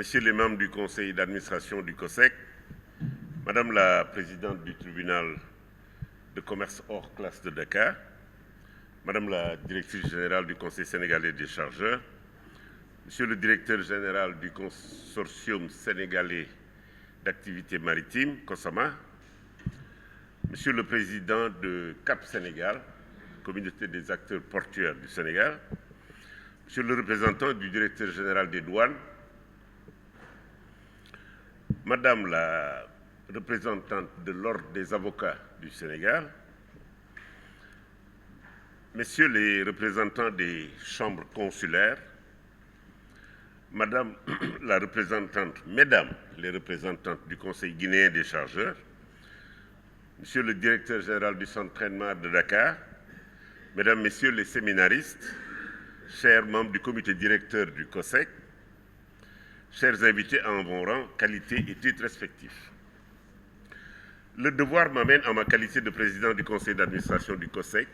Messieurs les membres du conseil d'administration du COSEC, Madame la présidente du tribunal de commerce hors classe de Dakar, Madame la directrice générale du Conseil sénégalais des chargeurs, Monsieur le directeur général du consortium sénégalais d'activités maritimes, COSAMA, Monsieur le président de Cap Sénégal, communauté des acteurs portuaires du Sénégal, Monsieur le représentant du directeur général des douanes, Madame la représentante de l'Ordre des avocats du Sénégal, Messieurs les représentants des chambres consulaires, Madame la représentante, Mesdames les représentantes du Conseil guinéen des chargeurs, Monsieur le directeur général du centre d'entraînement de Dakar, Mesdames, Messieurs les séminaristes, chers membres du comité directeur du COSEC, chers invités en bon rang, qualité et titres respectifs. Le devoir m'amène, en ma qualité de président du conseil d'administration du COSEC,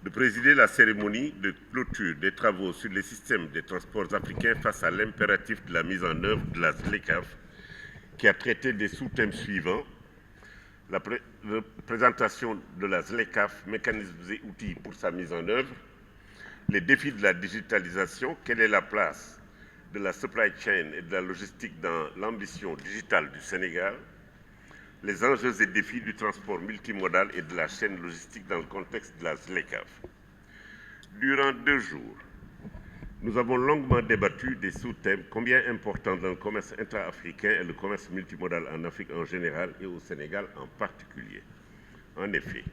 de présider la cérémonie de clôture des travaux sur les systèmes des transports africains face à l'impératif de la mise en œuvre de la ZLECAf, qui a traité des sous-thèmes suivants: la présentation de la ZLECAf, mécanismes et outils pour sa mise en œuvre, les défis de la digitalisation, quelle est la place de la supply chain et de la logistique dans l'ambition digitale du Sénégal, les enjeux et défis du transport multimodal et de la chaîne logistique dans le contexte de la ZLECAf. Durant 2 jours, nous avons longuement débattu des sous-thèmes combien importants dans le commerce intra-africain et le commerce multimodal en Afrique en général et au Sénégal en particulier. En effet,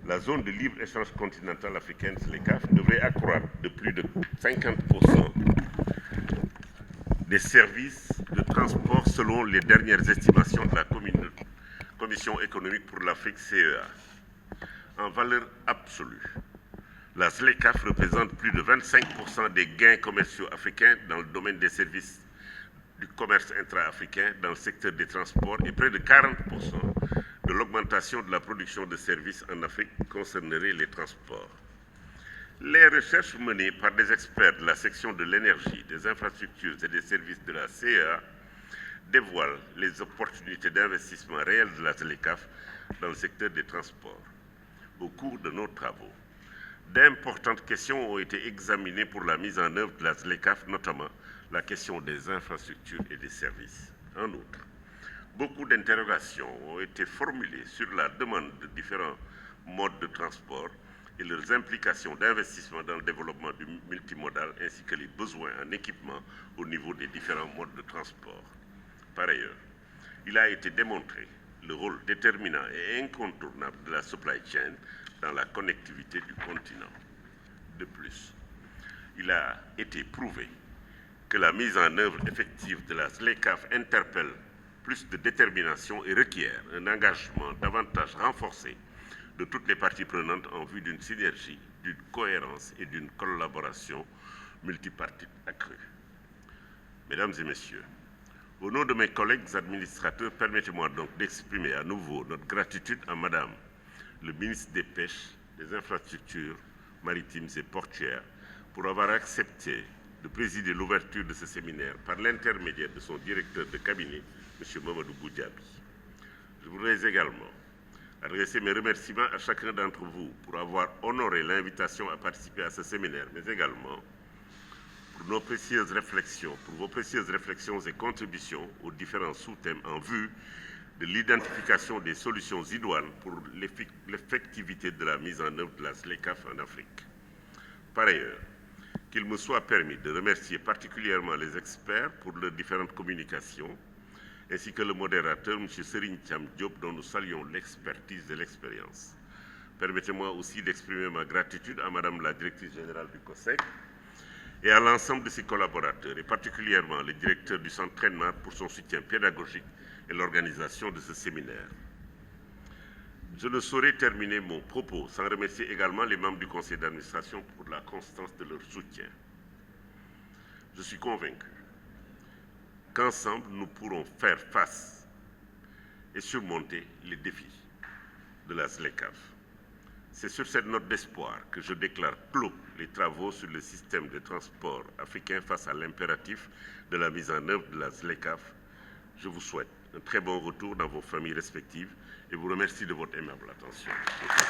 la zone de libre-échange continentale africaine, ZLECAf, devrait accroître de plus de 50% des services de transport selon les dernières estimations de la Commission économique pour l'Afrique, CEA. En valeur absolue, la ZLECAf représente plus de 25% des gains commerciaux africains dans le domaine des services du commerce intra-africain dans le secteur des transports et près de 40% de l'augmentation de la production de services en Afrique concernerait les transports. Les recherches menées par des experts de la section de l'énergie, des infrastructures et des services de la CEA dévoilent les opportunités d'investissement réels de la ZLECAf dans le secteur des transports. Au cours de nos travaux, d'importantes questions ont été examinées pour la mise en œuvre de la ZLECAf, notamment la question des infrastructures et des services. En outre, beaucoup d'interrogations ont été formulées sur la demande de différents modes de transport et leurs implications d'investissement dans le développement du multimodal, ainsi que les besoins en équipement au niveau des différents modes de transport. Par ailleurs, il a été démontré le rôle déterminant et incontournable de la supply chain dans la connectivité du continent. De plus, il a été prouvé que la mise en œuvre effective de la ZLECAf interpelle plus de détermination et requiert un engagement davantage renforcé de toutes les parties prenantes en vue d'une synergie, d'une cohérence et d'une collaboration multipartite accrue. Mesdames et messieurs, au nom de mes collègues administrateurs, permettez-moi donc d'exprimer à nouveau notre gratitude à Madame le ministre des Pêches, des Infrastructures maritimes et portuaires pour avoir accepté de présider l'ouverture de ce séminaire par l'intermédiaire de son directeur de cabinet, M. Mamadou Boudjabi. Je voudrais également adresser mes remerciements à chacun d'entre vous pour avoir honoré l'invitation à participer à ce séminaire, mais également pour vos précieuses réflexions et contributions aux différents sous-thèmes en vue de l'identification des solutions idoines pour l'effectivité de la mise en œuvre de la ZLECAf en Afrique. Par ailleurs, qu'il me soit permis de remercier particulièrement les experts pour leurs différentes communications, ainsi que le modérateur, M. Serigne Thiam Diop, dont nous saluons l'expertise et l'expérience. Permettez-moi aussi d'exprimer ma gratitude à Madame la directrice générale du COSEC et à l'ensemble de ses collaborateurs, et particulièrement le directeur du centre d'entraînement pour son soutien pédagogique et l'organisation de ce séminaire. Je ne saurais terminer mon propos sans remercier également les membres du conseil d'administration pour la constance de leur soutien. Je suis convaincu qu'ensemble, nous pourrons faire face et surmonter les défis de la ZLECAf. C'est sur cette note d'espoir que je déclare clos les travaux sur le système de transport africain face à l'impératif de la mise en œuvre de la ZLECAf. Je vous souhaite un très bon retour dans vos familles respectives et vous remercie de votre aimable attention.